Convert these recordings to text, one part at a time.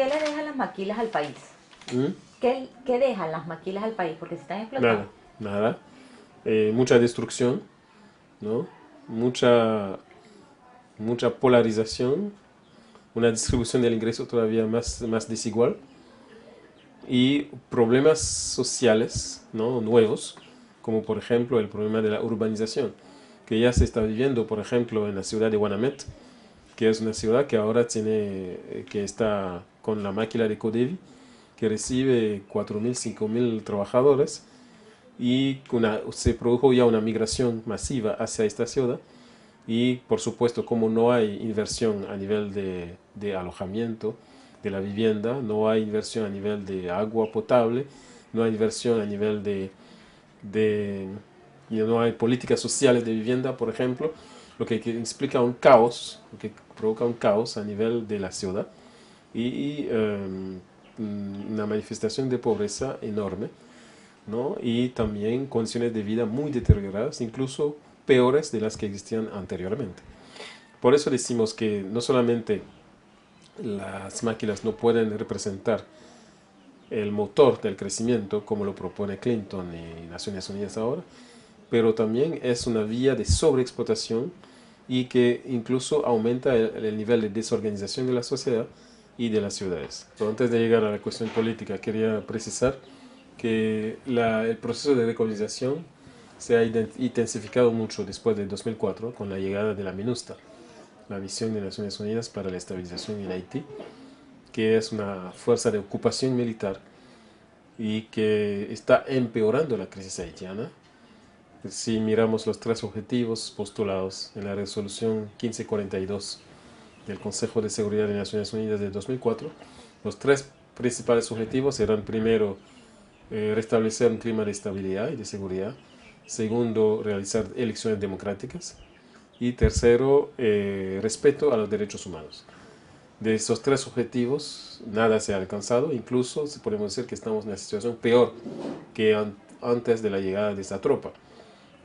¿qué le dejan las maquilas al país? ¿Mm? ¿Qué dejan las maquilas al país? Porque se están explotando. Nada, nada. Mucha destrucción, ¿no? Mucha, mucha polarización, una distribución del ingreso todavía más desigual y problemas sociales, ¿no? Nuevos, como por ejemplo el problema de la urbanización, que ya se está viviendo, por ejemplo, en la ciudad de Guanamet, que es una ciudad que ahora que está con la máquina de Codevi, que recibe 4.000, 5.000 trabajadores y se produjo ya una migración masiva hacia esta ciudad y por supuesto como no hay inversión a nivel de alojamiento de la vivienda, no hay inversión a nivel de agua potable, no hay inversión a nivel de no hay políticas sociales de vivienda, por ejemplo, lo que explica un caos, lo que provoca un caos a nivel de la ciudad y una manifestación de pobreza enorme, ¿no? Y también condiciones de vida muy deterioradas, incluso peores de las que existían anteriormente. Por eso decimos que no solamente las máquinas no pueden representar el motor del crecimiento, como lo propone Clinton y Naciones Unidas ahora, pero también es una vía de sobreexplotación y que incluso aumenta el nivel de desorganización de la sociedad y de las ciudades. Pero antes de llegar a la cuestión política, quería precisar que el proceso de recolonización se ha intensificado mucho después de 2004 con la llegada de la MINUSTAH, la Misión de Naciones Unidas para la Estabilización en Haití, que es una fuerza de ocupación militar y que está empeorando la crisis haitiana. Si miramos los tres objetivos postulados en la resolución 1542 del Consejo de Seguridad de Naciones Unidas de 2004, los tres principales objetivos eran primero restablecer un clima de estabilidad y de seguridad, segundo realizar elecciones democráticas y tercero respeto a los derechos humanos. De esos tres objetivos nada se ha alcanzado, incluso podemos decir que estamos en una situación peor que antes de la llegada de esta tropa.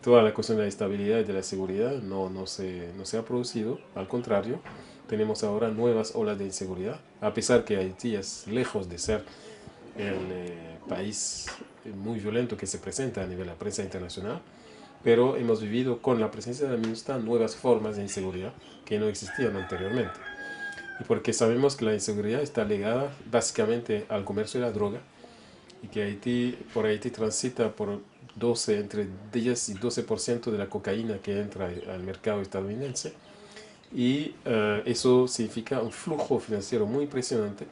Toda la cuestión de la estabilidad y de la seguridad no se ha producido, al contrario, tenemos ahora nuevas olas de inseguridad, a pesar que Haití es lejos de ser el país muy violento que se presenta a nivel de la prensa internacional, pero hemos vivido con la presencia de la MINUSTAH nuevas formas de inseguridad que no existían anteriormente. Y porque sabemos que la inseguridad está ligada básicamente al comercio de la droga y que por Haití transita por entre 10 y 12% de la cocaína que entra al mercado estadounidense y eso significa un flujo financiero muy impresionante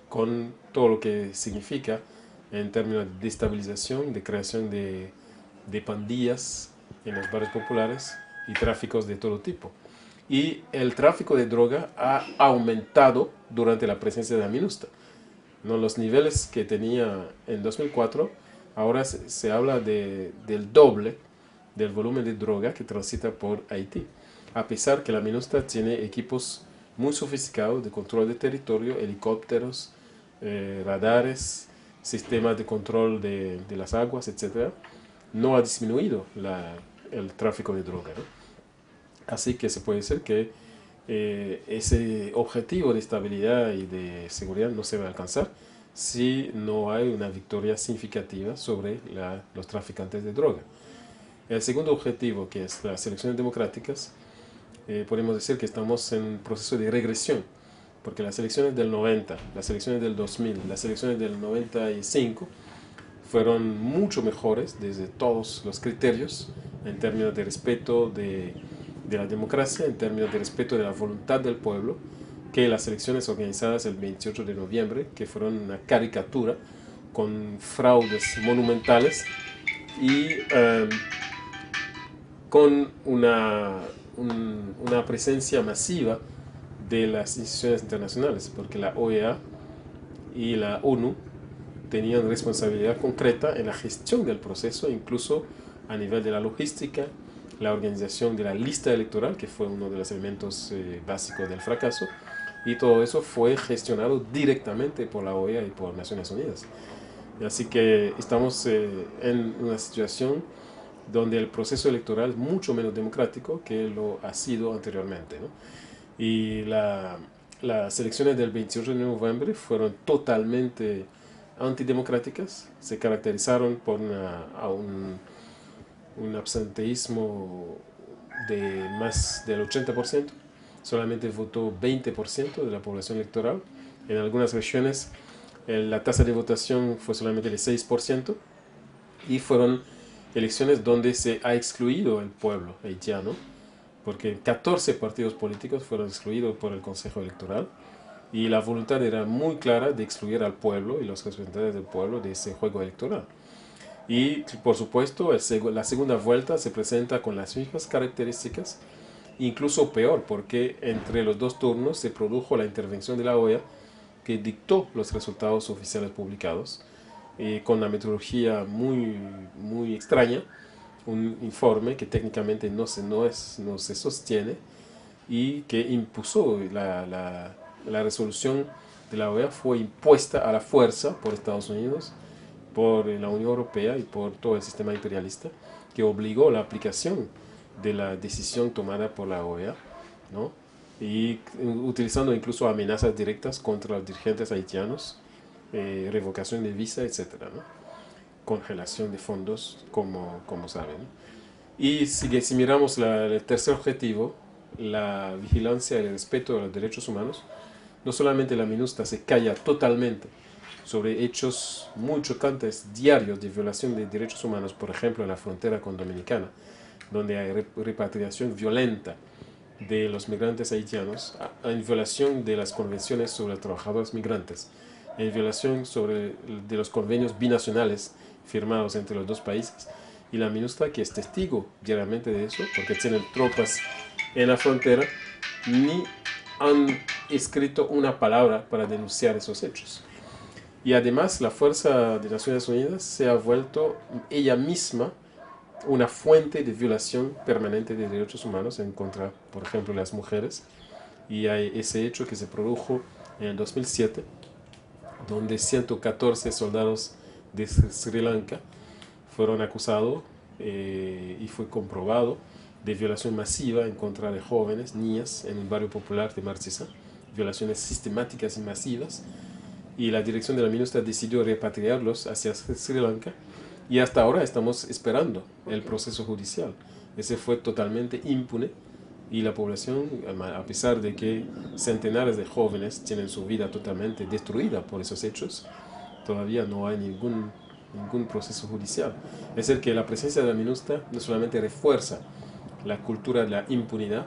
con todo lo que significa en términos de destabilización, de creación de pandillas en los barrios populares y tráficos de todo tipo. Y el tráfico de droga ha aumentado durante la presencia de la MINUSTAH. ¿No? Los niveles que tenía en 2004, ahora se habla del doble del volumen de droga que transita por Haití, a pesar que la MINUSTAH tiene equipos muy sofisticados de control de territorio, helicópteros, radares, sistemas de control de las aguas, etc. No ha disminuido el tráfico de droga, ¿no? Así que se puede decir que ese objetivo de estabilidad y de seguridad no se va a alcanzar si no hay una victoria significativa sobre los traficantes de droga. El segundo objetivo, que es las elecciones democráticas, podemos decir que estamos en un proceso de regresión, porque las elecciones del 90, las elecciones del 2000, las elecciones del 95 fueron mucho mejores desde todos los criterios en términos de respeto de la democracia, en términos de respeto de la voluntad del pueblo, que las elecciones organizadas el 28 de noviembre, que fueron una caricatura con fraudes monumentales y con una presencia masiva de las instituciones internacionales, porque la OEA y la ONU tenían responsabilidad concreta en la gestión del proceso, incluso a nivel de la logística, la organización de la lista electoral, que fue uno de los elementos básicos del fracaso, y todo eso fue gestionado directamente por la OEA y por Naciones Unidas. Así que estamos en una situación donde el proceso electoral es mucho menos democrático que lo ha sido anteriormente, ¿no? Y las elecciones del 28 de noviembre fueron totalmente antidemocráticas, se caracterizaron por un absenteísmo de más del 80%, solamente votó 20% de la población electoral. En algunas regiones la tasa de votación fue solamente de 6% y fueron elecciones donde se ha excluido el pueblo haitiano, porque 14 partidos políticos fueron excluidos por el Consejo Electoral y la voluntad era muy clara de excluir al pueblo y los representantes del pueblo de ese juego electoral. Y por supuesto, la segunda vuelta se presenta con las mismas características, incluso peor, porque entre los dos turnos se produjo la intervención de la OEA que dictó los resultados oficiales publicados con una metodología muy extraña, un informe que técnicamente no se sostiene y que impuso la resolución de la OEA fue impuesta a la fuerza por Estados Unidos, por la Unión Europea y por todo el sistema imperialista, que obligó la aplicación de la decisión tomada por la OEA, ¿no? Y utilizando incluso amenazas directas contra los dirigentes haitianos, revocación de visa, etcétera, ¿no? Congelación de fondos, como saben. Y si miramos el tercer objetivo, la vigilancia y el respeto de los derechos humanos, no solamente la MINUSTAH se calla totalmente sobre hechos muy chocantes diarios de violación de derechos humanos, por ejemplo en la frontera con Dominicana, donde hay repatriación violenta de los migrantes haitianos, en violación de las convenciones sobre los trabajadores migrantes, en violación de los convenios binacionales firmados entre los dos países, y la MINUSTAH, que es testigo diariamente de eso, porque tienen tropas en la frontera, ni han escrito una palabra para denunciar esos hechos. Y además la Fuerza de Naciones Unidas se ha vuelto ella misma una fuente de violación permanente de derechos humanos en contra, por ejemplo, de las mujeres. Y hay ese hecho que se produjo en el 2007, donde 114 soldados de Sri Lanka fueron acusados y fue comprobado de violación masiva en contra de jóvenes, niñas, en un barrio popular de Marchesa, violaciones sistemáticas y masivas, y la dirección de la MINUSTAH decidió repatriarlos hacia Sri Lanka, y hasta ahora estamos esperando el proceso judicial. Ese fue totalmente impune, y la población, a pesar de que centenares de jóvenes tienen su vida totalmente destruida por esos hechos, todavía no hay ningún proceso judicial. Es decir, que la presencia de la MINUSTAH no solamente refuerza la cultura de la impunidad,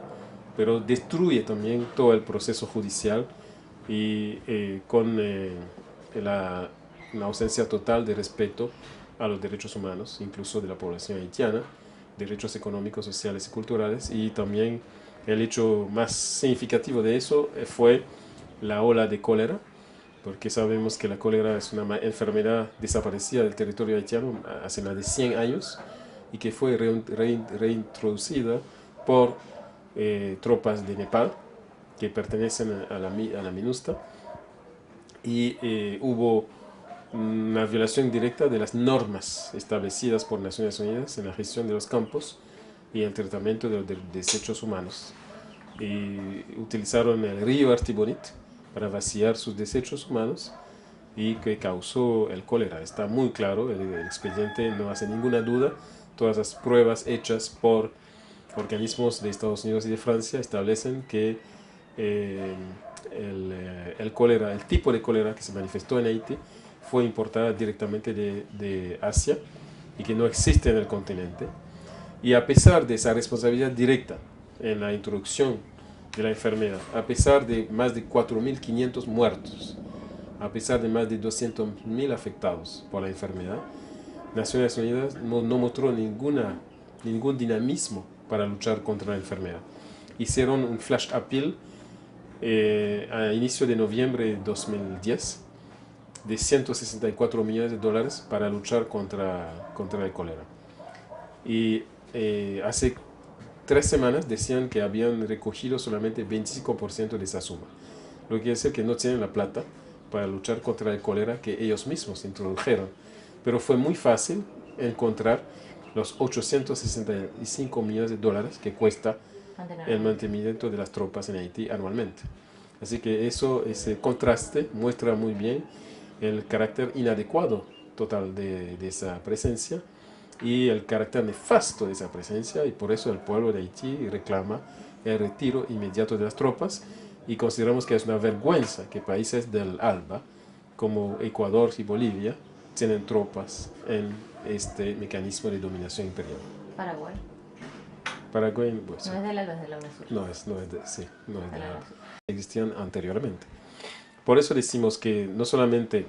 pero destruye también todo el proceso judicial y con la ausencia total de respeto a los derechos humanos, incluso de la población haitiana, derechos económicos, sociales y culturales. Y también el hecho más significativo de eso fue la ola de cólera, porque sabemos que la cólera es una enfermedad desaparecida del territorio haitiano hace más de 100 años y que fue reintroducida por tropas de Nepal que pertenecen a la MINUSTAH, y hubo una violación directa de las normas establecidas por Naciones Unidas en la gestión de los campos y el tratamiento de los desechos humanos. Y utilizaron el río Artibonite para vaciar sus desechos humanos y que causó el cólera. Está muy claro, el expediente no hace ninguna duda, todas las pruebas hechas por organismos de Estados Unidos y de Francia establecen que el cólera, el tipo de cólera que se manifestó en Haití fue importada directamente de Asia y que no existe en el continente. Y a pesar de esa responsabilidad directa en la introducción de la enfermedad, a pesar de más de 4.500 muertos, a pesar de más de 200.000 afectados por la enfermedad, Naciones Unidas no mostró ningún dinamismo para luchar contra la enfermedad. Hicieron un flash appeal a inicio de noviembre de 2010 de $164 millones para luchar contra el cólera. Y hace 3 semanas decían que habían recogido solamente 25% de esa suma, lo que quiere decir que no tienen la plata para luchar contra el cólera que ellos mismos introdujeron. Pero fue muy fácil encontrar los $865 millones que cuesta el mantenimiento de las tropas en Haití anualmente. Así que eso, ese contraste muestra muy bien el carácter inadecuado total de esa presencia y el carácter nefasto de esa presencia, y por eso el pueblo de Haití reclama el retiro inmediato de las tropas, y consideramos que es una vergüenza que países del ALBA como Ecuador y Bolivia tienen tropas en este mecanismo de dominación imperial. Paraguay. Paraguay, pues, No es de la luz de la UNASUR. no es De de la la UNASUR. existían anteriormente. Por eso decimos que no solamente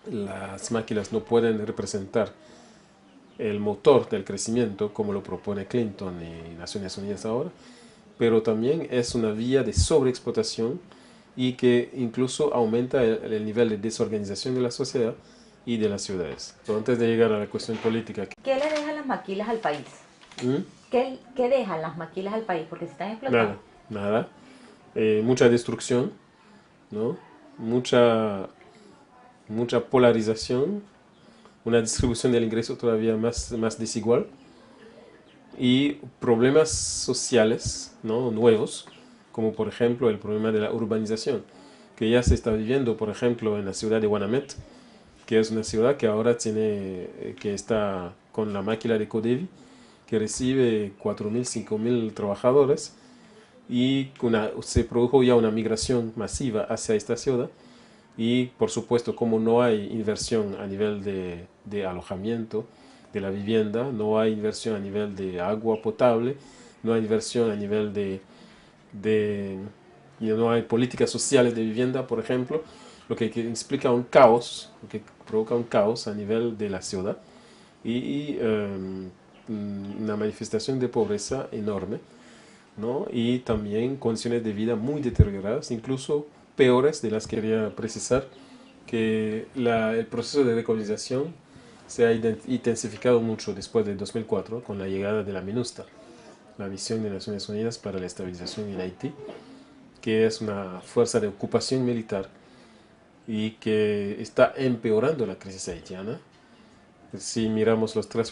las máquinas no pueden representar el motor del crecimiento como lo propone Clinton y Naciones Unidas ahora, pero también es una vía de sobreexplotación y que incluso aumenta el nivel de desorganización de la sociedad y de las ciudades. Pero antes de llegar a la cuestión política, ¿Qué le dejan las maquilas al país? ¿Mm? ¿Qué dejan las maquilas al país? Porque se están explotando. nada, mucha destrucción, ¿no? Mucha polarización, una distribución del ingreso todavía más desigual y problemas sociales, ¿no? Nuevos, como por ejemplo el problema de la urbanización, que ya se está viviendo, por ejemplo, en la ciudad de Guanamet, que es una ciudad que ahora que está con la máquina de Codevi, que recibe 4.000, 5.000 trabajadores, y se produjo ya una migración masiva hacia esta ciudad, y por supuesto como no hay inversión a nivel de alojamiento de la vivienda, no hay inversión a nivel de agua potable, no hay inversión a nivel de no hay políticas sociales de vivienda, por ejemplo, lo que explica un caos, lo que provoca un caos a nivel de la ciudad y una manifestación de pobreza enorme, ¿no? Y también condiciones de vida muy deterioradas, incluso peores de las que quería precisar, que el proceso de recolonización se ha intensificado mucho después de 2004 con la llegada de la MINUSTAH, la Misión de Naciones Unidas para la Estabilización en Haití, que es una fuerza de ocupación militar y que está empeorando la crisis haitiana. Si miramos los tres